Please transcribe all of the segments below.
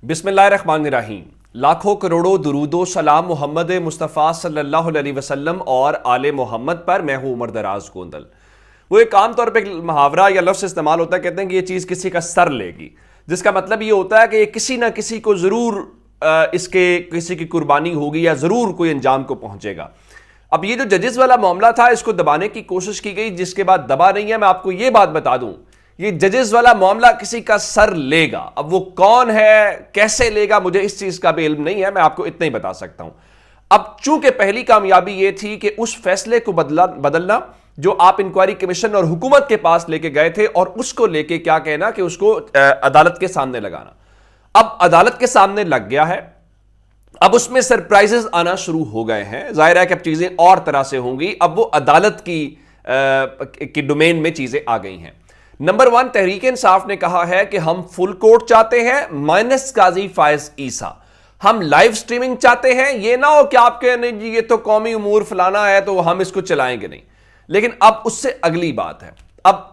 बिस्मिल्लाहिर्रहमानिर्रहीम। लाखों करोड़ों दुरूदो सलाम मोहम्मद मुस्तफ़ा सल्लल्लाहु अलैहि वसल्लम और आले मोहम्मद पर। मैं हूं उमर दराज गोंदल। वो एक आम तौर पे मुहावरा या लफ्ज़ इस्तेमाल होता है, कहते हैं कि ये चीज़ किसी का सर लेगी, जिसका मतलब ये होता है कि ये किसी ना किसी को ज़रूर इसके किसी की कुर्बानी होगी या ज़रूर कोई अंजाम को पहुंचेगा। अब ये जो जजेस वाला मामला था, इसको दबाने की कोशिश की गई, जिसके बाद दबा नहीं है। मैं आपको ये बात बता दूं, ये जजेस वाला मामला किसी का सर लेगा। अब वो कौन है, कैसे लेगा, मुझे इस चीज का भी इल्म नहीं है, मैं आपको इतना ही बता सकता हूं। अब चूंकि पहली कामयाबी ये थी कि उस फैसले को बदलना जो आप इंक्वायरी कमीशन और हुकूमत के पास लेके गए थे, और उसको लेके क्या कहना कि उसको अदालत के सामने लगाना। अब अदालत के सामने लग गया है, अब उसमें सरप्राइजेस आना शुरू हो गए हैं। जाहिर है कि अब चीजें और तरह से होंगी। अब वो अदालत की डोमेन में चीजें आ गई हैं। नंबर 1, तहरीक इंसाफ ने कहा है कि हम फुल कोर्ट चाहते हैं माइनस काजी फायज ईसा। हम लाइव स्ट्रीमिंग चाहते हैं। ये ना हो कि आपके नहीं जी ये तो कौमी उमूर फलाना है तो हम इसको चलाएंगे नहीं। लेकिन अब उससे अगली बात है, अब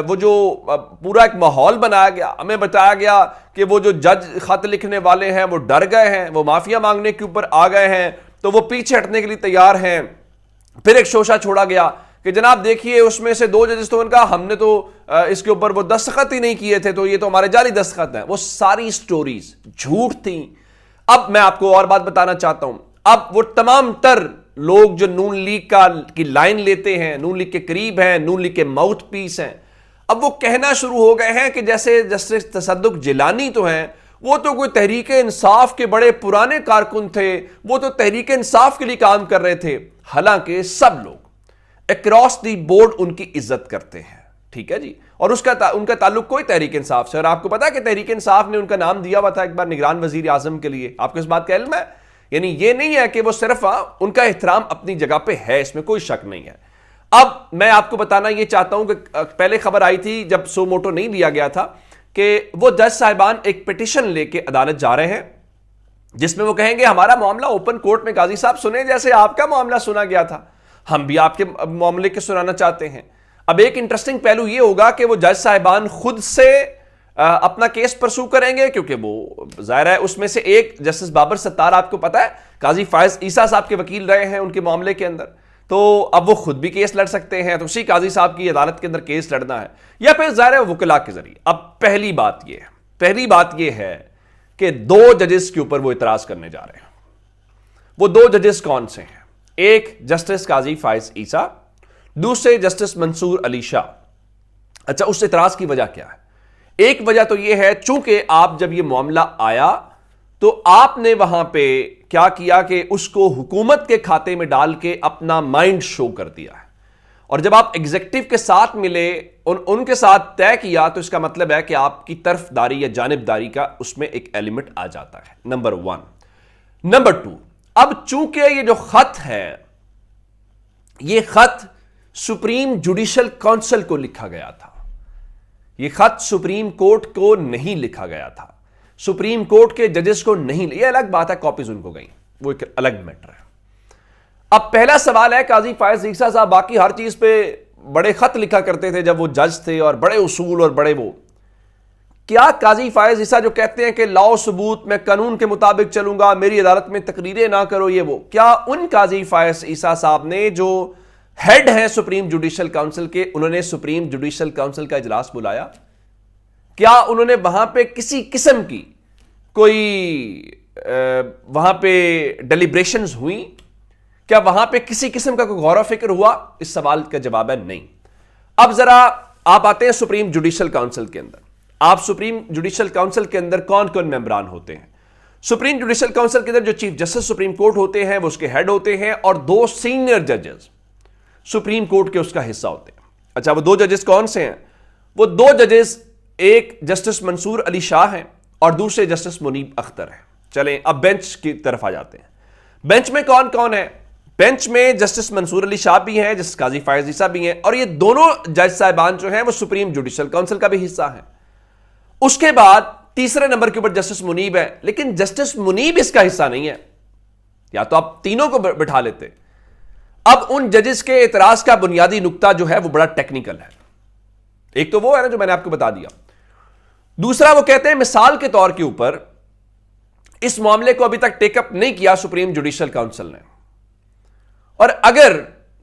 वो जो पूरा एक माहौल बनाया गया, हमें बताया गया कि वो जो जज खत लिखने वाले हैं वो डर गए हैं, वो माफिया मांगने के ऊपर आ गए हैं, तो वो पीछे हटने के लिए तैयार हैं। फिर एक शोशा छोड़ा गया कि जनाब देखिए उसमें से 2 जजेस तो उनका हमने तो इसके ऊपर वो दस्तखत ही नहीं किए थे, तो ये तो हमारे जाली दस्तखत हैं। वो सारी स्टोरीज झूठ थी। अब मैं आपको और बात बताना चाहता हूं। अब वो तमाम तर लोग जो नून लीग की लाइन लेते हैं, नून लीग के करीब हैं, नून लीग के माउथ पीस हैं, अब वो कहना शुरू हो गए हैं कि जैसे जस्टिस तसद्दुक जिलानी तो हैं, वो तो कोई तहरीक इंसाफ के बड़े पुराने कारकुन थे, वो तो तहरीक इंसाफ के लिए काम कर रहे थे। हालांकि सब लोग अक्रॉस दी बोर्ड उनकी इज्जत करते हैं, ठीक है जी, और उनका ताल्लुक कोई तहरीक इंसाफ से। और आपको पता है कि तहरीक इंसाफ ने उनका नाम दिया हुआ था एक बार निगरान वजीर आजम के लिए। आपको इस बात का इल्म है? यानी ये नहीं है कि वो सिर्फ उनका एहतराम अपनी जगह पे है, इसमें कोई शक नहीं है। अब मैं आपको बताना ये चाहता हूं कि पहले खबर आई थी जब सो मोटो नहीं लिया गया था कि वो जज साहिबान एक पिटिशन लेके अदालत जा रहे हैं, जिसमें वो कहेंगे हमारा मामला ओपन कोर्ट में काजी साहब सुने जैसे आपका मामला सुना गया था, हम भी आपके मामले के सुनाना चाहते हैं। अब एक इंटरेस्टिंग पहलू यह होगा कि वो जज साहिबान खुद से अपना केस परसू करेंगे, क्योंकि वो जाहिर है उसमें से एक जस्टिस बाबर सत्तार, आपको पता है काजी फायज ईसा साहब के वकील रहे हैं उनके मामले के अंदर, तो अब वो खुद भी केस लड़ सकते हैं। तो उसी काजी साहब की अदालत के अंदर केस लड़ना है, या फिर जाहिर है वकला के जरिए। अब पहली बात यह है कि 2 जजेस के ऊपर वो इतराज करने जा रहे हैं। वो 2 जजेस कौन से हैं? एक जस्टिस काजी फायज ईसा, दूसरे जस्टिस मंसूर अली शाह। अच्छा, उस इतराज की वजह क्या है? एक वजह तो यह है, चूंकि आप जब यह मामला आया तो आपने वहां पे क्या किया कि उसको हुकूमत के खाते में डाल के अपना माइंड शो कर दिया है, और जब आप एग्जीक्यूटिव के साथ मिले, उनके साथ तय किया, तो इसका मतलब है कि आपकी तरफदारी या जानिबदारी का उसमें एक एलिमेंट आ जाता है। नंबर 1। नंबर 2, अब चूंकि ये जो खत है, ये खत सुप्रीम जुडिशल काउंसिल को लिखा गया था, ये खत सुप्रीम कोर्ट को नहीं लिखा गया था, सुप्रीम कोर्ट के जजेस को नहीं। ये अलग बात है, कॉपीज उनको गई, वो एक अलग मैटर है। अब पहला सवाल है, काजी फायज ईसा साहब बाकी हर चीज पे बड़े खत लिखा करते थे जब वो जज थे, और बड़े उसूल और बड़े वो, क्या काजी फायज ईसा जो कहते हैं कि लाओ सबूत, मैं कानून के मुताबिक चलूंगा, मेरी अदालत में तकरीरें ना करो, ये वो, क्या उन काजी फायज ईसा साहब ने जो हेड हैं सुप्रीम जुडिशल काउंसिल के, उन्होंने सुप्रीम जुडिशल काउंसिल का इजलास बुलाया? क्या उन्होंने वहां पे किसी किस्म की कोई वहां पे डेलिब्रेशंस हुई? क्या वहां पे किसी किस्म का कोई गौर फिक्र हुआ? इस सवाल का जवाब है नहीं। अब जरा आप आते हैं सुप्रीम जुडिशल काउंसिल के अंदर। आप सुप्रीम जुडिशल काउंसिल के अंदर कौन कौन मेंबरान होते हैं? सुप्रीम जुडिशल काउंसिल के अंदर जो चीफ जस्टिस सुप्रीम कोर्ट होते हैं वो उसके हेड होते हैं, और 2 सीनियर जजेस सुप्रीम कोर्ट के उसका हिस्सा होते हैं। अच्छा, वो 2 जजेस कौन से हैं? वो 2 जजेस, एक जस्टिस मंसूर अली शाह हैं और दूसरे जस्टिस मुनीब अख्तर हैं। चलें अब बेंच की तरफ आ जाते हैं। बेंच में कौन कौन है? बेंच में जस्टिस मंसूर अली शाह भी हैं, जस्टिस काजी फायज ईसा भी हैं, और ये दोनों जज साहिबान जो हैं वो सुप्रीम जुडिशल काउंसिल का भी हिस्सा है। उसके बाद तीसरे नंबर के ऊपर जस्टिस मुनीब है, लेकिन जस्टिस मुनीब इसका हिस्सा नहीं है, या तो आप तीनों को बिठा लेते। अब उन जजेस के एतराज का बुनियादी नुक्ता जो है वो बड़ा टेक्निकल है। एक तो वो है ना जो मैंने आपको बता दिया, दूसरा वो कहते हैं मिसाल के तौर के ऊपर इस मामले को अभी तक टेकअप नहीं किया सुप्रीम जुडिशियल काउंसिल ने। और अगर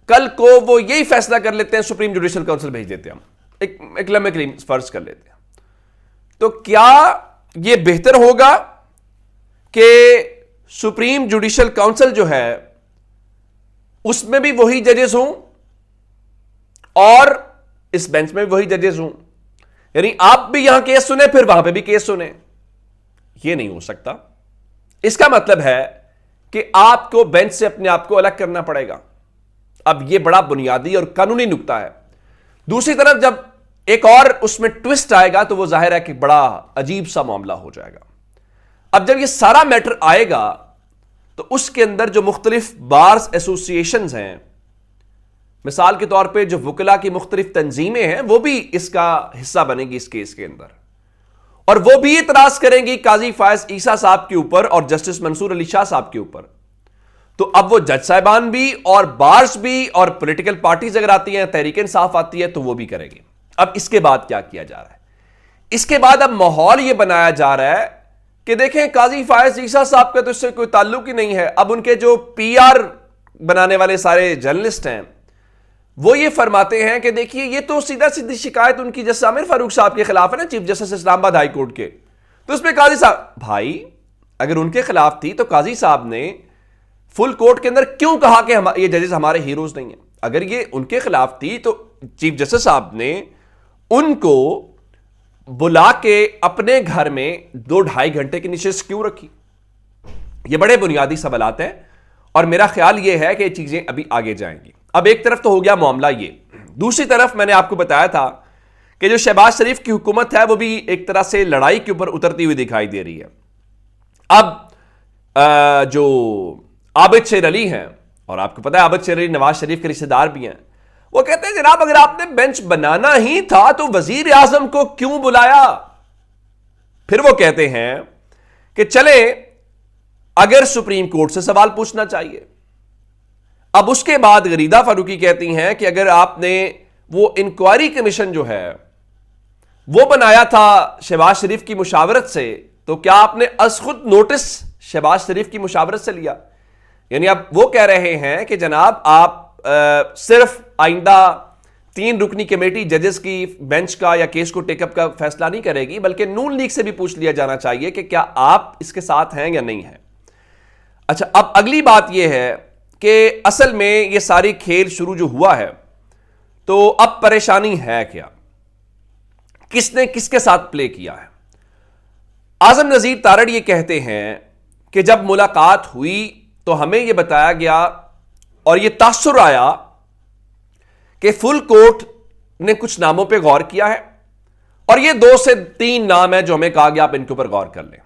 कल को वो यही फैसला कर लेते हैं, सुप्रीम जुडिशियल काउंसिल भेज देते हैं, हम एक लम्हे के लिए फर्ज कर लेते हैं, तो क्या यह बेहतर होगा कि सुप्रीम जुडिशियल काउंसिल जो है उसमें भी वही जजेस हों और इस बेंच में भी वही जजेस हों, यानी आप भी यहां केस सुने फिर वहां पे भी केस सुने? यह नहीं हो सकता। इसका मतलब है कि आपको बेंच से अपने आप को अलग करना पड़ेगा। अब यह बड़ा बुनियादी और कानूनी नुक्ता है। दूसरी तरफ जब एक और उसमें ट्विस्ट आएगा तो वो जाहिर है कि बड़ा अजीब सा मामला हो जाएगा। अब जब ये सारा मैटर आएगा तो उसके अंदर जो मुख्तलिफ बार्स एसोसिएशंस हैं, मिसाल के तौर पे जो वुकला की मुख्तलिफ तंजीमें हैं, वो भी इसका हिस्सा बनेगी इस केस के अंदर, और वो भी इतराज करेंगी काजी फायज ईसा साहब के ऊपर और जस्टिस मंसूर अली शाह साहब के ऊपर। तो अब वो जज साहिबान भी और बार्स भी और पॉलिटिकल पार्टीज अगर आती हैं, तहरीक इंसाफ आती है, तो वो भी करेगी। अब इसके बाद क्या किया जा रहा है? इसके बाद अब माहौल ये बनाया जा रहा है कि देखें काजी फायज ईसा साहब का तो इससे कोई ताल्लुक ही नहीं है। अब उनके जो पीआर बनाने वाले सारे जर्नलिस्ट हैं वो ये फरमाते हैं कि देखिए ये तो सीधा सीधी शिकायत उनकी जस्टिस आमिर फारूक साहब के खिलाफ है ना, chief justice Islamabad high court के। तो उसमें काजी साहब, भाई अगर उनके खिलाफ थी तो काजी साहब ने फुल कोर्ट के अंदर क्यों कहा कि ये जजेस हमारे हीरोज नहीं है? अगर ये उनके खिलाफ थी तो चीफ जस्टिस साहब ने उनको बुला के अपने घर में 2-2.5 घंटे की नशिस्त क्यों रखी? ये बड़े बुनियादी सवालात हैं और मेरा ख्याल ये है कि ये चीजें अभी आगे जाएंगी। अब एक तरफ तो हो गया मामला ये, दूसरी तरफ मैंने आपको बताया था कि जो शहबाज शरीफ की हुकूमत है वो भी एक तरह से लड़ाई के ऊपर उतरती हुई दिखाई दे रही है। अब जो आबिद शेर अली हैं, और आपको पता है आबिद शेर अली नवाज शरीफ के रिश्तेदार भी हैं, वो कहते हैं जनाब अगर आपने बेंच बनाना ही था तो वजीर आजम को क्यों बुलाया? फिर वो कहते हैं कि चले अगर सुप्रीम कोर्ट से सवाल पूछना चाहिए। अब उसके बाद गरीदा फारूकी कहती हैं कि अगर आपने वो इंक्वायरी कमीशन जो है वो बनाया था शहबाज शरीफ की मुशावरत से, तो क्या आपने अज खुद नोटिस शहबाज शरीफ की मुशावरत से लिया? यानी अब वो कह रहे हैं कि जनाब आप सिर्फ आइंदा 3 रुकनी कमेटी जजेस की बेंच का या केस को टेकअप का फैसला नहीं करेगी, बल्कि नून लीग से भी पूछ लिया जाना चाहिए कि क्या आप इसके साथ हैं या नहीं है। अच्छा, अब अगली बात यह है कि असल में यह सारी खेल शुरू जो हुआ है, तो अब परेशानी है क्या? किसने किसके साथ प्ले किया है? आजम नजीर तारड़ ये कहते हैं कि जब मुलाकात हुई तो हमें यह बताया गया और यह तासुर आया कि फुल कोर्ट ने कुछ नामों पे गौर किया है और ये 2 से 3 नाम है जो हमें कहा गया आप इनके ऊपर गौर कर लें।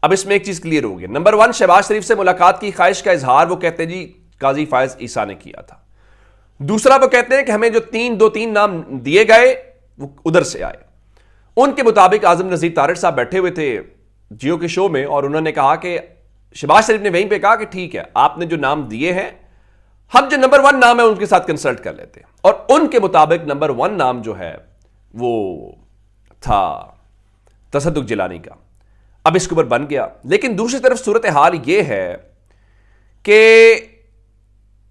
अब इसमें एक चीज क्लियर होगी। नंबर 1, शहबाज शरीफ से मुलाकात की ख्वाहिश का इजहार वो कहते हैं जी काजी फायज ईसा ने किया था। दूसरा, वो कहते हैं कि हमें जो 2-3 नाम दिए गए वो उधर से आए। उनके मुताबिक आजम नजीर तारड़ साहब बैठे हुए थे जियो के शो में और उन्होंने कहा कि शहबाज शरीफ ने वहीं पे कहा कि ठीक है आपने जो नाम दिए हैं हम जो नंबर 1 नाम है उनके साथ कंसल्ट कर लेते हैं, और उनके मुताबिक नंबर 1 नाम जो है वो था तसद्दुक जिलानी का। अब इसके ऊपर बन गया, लेकिन दूसरी तरफ सूरत हाल यह है कि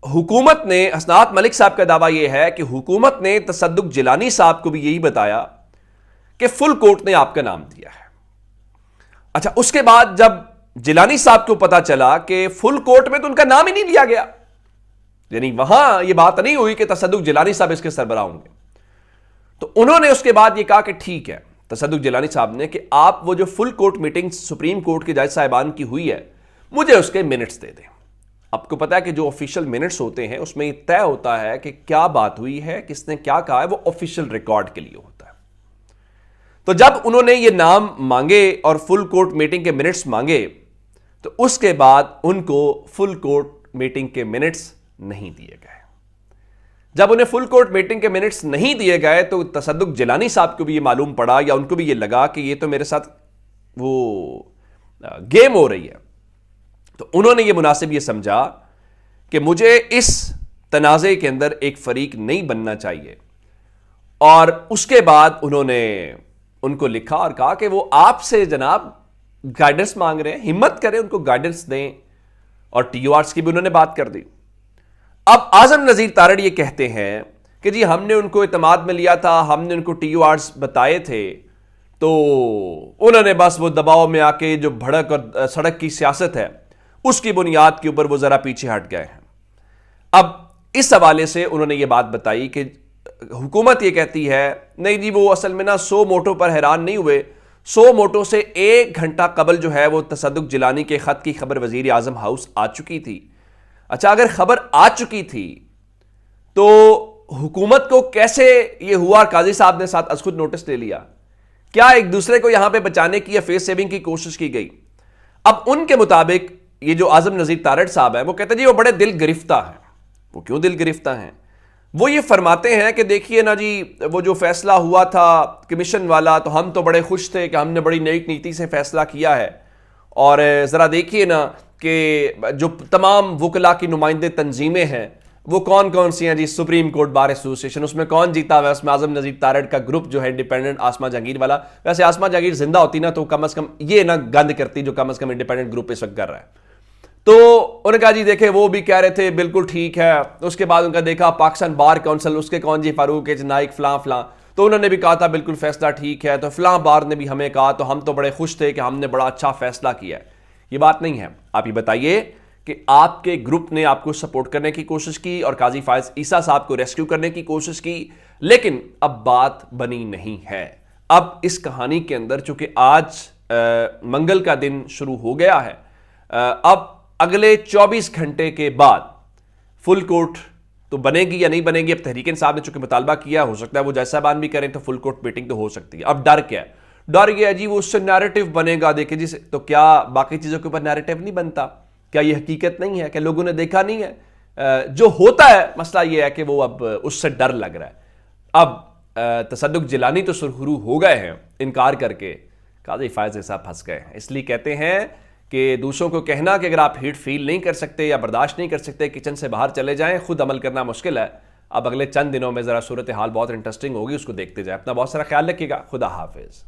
हुकूमत ने, हसनात मलिक साहब का दावा यह है कि हुकूमत ने तसद्दुक जिलानी साहब को भी यही बताया कि फुल कोर्ट ने आपका नाम दिया है। अच्छा, उसके बाद जब जिलानी साहब को पता चला कि फुल कोर्ट में तो उनका नाम ही नहीं लिया गया, यानी वहां यह बात नहीं हुई कि तसद्दुक जिलानी साहब इसके सरबराह होंगे, तो उन्होंने उसके बाद यह कहा कि ठीक है तसद्दुक जिलानी साहब ने कि आप वो जो full court meeting supreme court के जज साहिबान की हुई है मुझे उसके मिनट्स दे दें। आपको पता है कि जो ऑफिशियल मिनट्स होते हैं उसमें तय होता है कि क्या बात हुई है, किसने क्या कहा है, वो ऑफिशियल रिकॉर्ड के लिए होता है। तो जब उन्होंने ये नाम मांगे और फुल कोर्ट मीटिंग के मिनट्स मांगे तो उसके बाद उनको फुल कोर्ट मीटिंग के मिनट्स नहीं दिए गए। जब उन्हें फुल कोर्ट मीटिंग के मिनट्स नहीं दिए गए तो तसद्दुक जिलानी साहब को भी ये मालूम पड़ा या उनको भी ये लगा कि ये तो मेरे साथ वो गेम हो रही है। तो उन्होंने ये मुनासिब ये समझा कि मुझे इस तनाज़े के अंदर एक फरीक नहीं बनना चाहिए, और उसके बाद उन्होंने उनको लिखा और कहा कि वो आपसे जनाब गाइडेंस मांग रहे हैं, हिम्मत करें, उनको गाइडेंस दें। और टीओआर्स की भी उन्होंने बात कर दी। अब आजम नजीर तारड़ ये कहते हैं कि जी हमने उनको इत्मीनान में लिया था, हमने उनको टीओआर्स बताए थे, तो उन्होंने बस वो दबाव में आके जो भड़क और सड़क की सियासत है उसकी बुनियाद के ऊपर वो जरा पीछे हट गए हैं। अब इस हवाले से उन्होंने ये बात बताई कि हुकूमत ये कहती है नहीं जी, वो असल में ना 100 मोटों पर हैरान नहीं हुए, 100 मोटों से 1 घंटा कबल जो है वो तसद्दुक जिलानी के खत की खबर वजीर आजम हाउस आ चुकी थी। अच्छा, अगर खबर आ चुकी थी तो हुकूमत को कैसे ये हुआ? काजी साहब ने साथ खुद नोटिस ले लिया, क्या एक दूसरे को यहां पे बचाने की या फेस सेविंग की कोशिश की गई? अब उनके मुताबिक ये जो आजम नजीर तारड़ साहब है वो कहते हैं जी वो बड़े दिल गिरफ्ता हैं। वो क्यों दिल गिरफ्ता हैं? वो ये फरमाते हैं कि देखिए ना जी, वो जो फैसला हुआ था कमीशन वाला, तो हम तो बड़े खुश थे कि हमने बड़ी नई नीति से फैसला किया है। और ज़रा देखिए ना कि जो तमाम वकला की नुमाइंदे तंजीमें हैं वो कौन कौन सी हैं जी, सुप्रीम कोर्ट बार एसोसिएशन, उसमें कौन जीता हुआ है? उसमें आजम नजीर तारड़ का ग्रुप जो है इंडिपेंडेंट आसमा जहांगीर वाला। वैसे आसमा जहांगीर जिंदा होती ना तो कम से कम ये ना गंद करती जो कम से कम इंडिपेंडेंट ग्रुप इस वक्त कर रहा है। तो उन्होंने कहा जी देखे वो भी कह रहे थे बिल्कुल ठीक है। उसके बाद उनका देखा पाकिस्तान बार काउंसिल, उसके कौन जी फारूक नाइक फलां फलां, तो उन्होंने भी कहा था बिल्कुल फैसला ठीक है। तो फलां बार ने भी हमें कहा, तो हम तो बड़े खुश थे कि हमने बड़ा अच्छा फैसला किया है। ये बात नहीं है। आप ये बताइए कि आपके ग्रुप ने आपको सपोर्ट करने की कोशिश की और काजी फायज ईसा साहब को रेस्क्यू करने की कोशिश की, लेकिन अब बात बनी नहीं है। अब इस कहानी के अंदर चूंकि आज मंगल का दिन शुरू हो गया है, अब अगले 24 घंटे के बाद फुल कोर्ट तो बनेगी या नहीं बनेगी। अब तहरीक इंसाफ ने चूंकि मुतालबा किया, हो सकता है वो जैसा बान भी करें तो फुल कोर्ट मीटिंग तो हो सकती है। अब डर क्या है? डर यह है जी वो उससे नैरेटिव बनेगा। देखिए जी, तो क्या बाकी चीजों के ऊपर नैरेटिव नहीं बनता? क्या ये हकीकत नहीं है? क्या लोगों ने देखा नहीं है? जो होता है मसला ये है कि वो अब उससे डर लग रहा है। अब तसद्दुक जिलानी तो सुरखरू हो गए हैं इनकार करके, काजी फायज साहब फंस गए हैं। इसलिए कहते हैं कि दूसरों को कहना कि अगर आप हीट फील नहीं कर सकते या बर्दाश्त नहीं कर सकते, किचन से बाहर चले जाएं, खुद अमल करना मुश्किल है। अब अगले चंद दिनों में जरा सूरत हाल बहुत इंटरेस्टिंग होगी, उसको देखते जाए। अपना बहुत सारा ख्याल रखिएगा। खुदा हाफिज।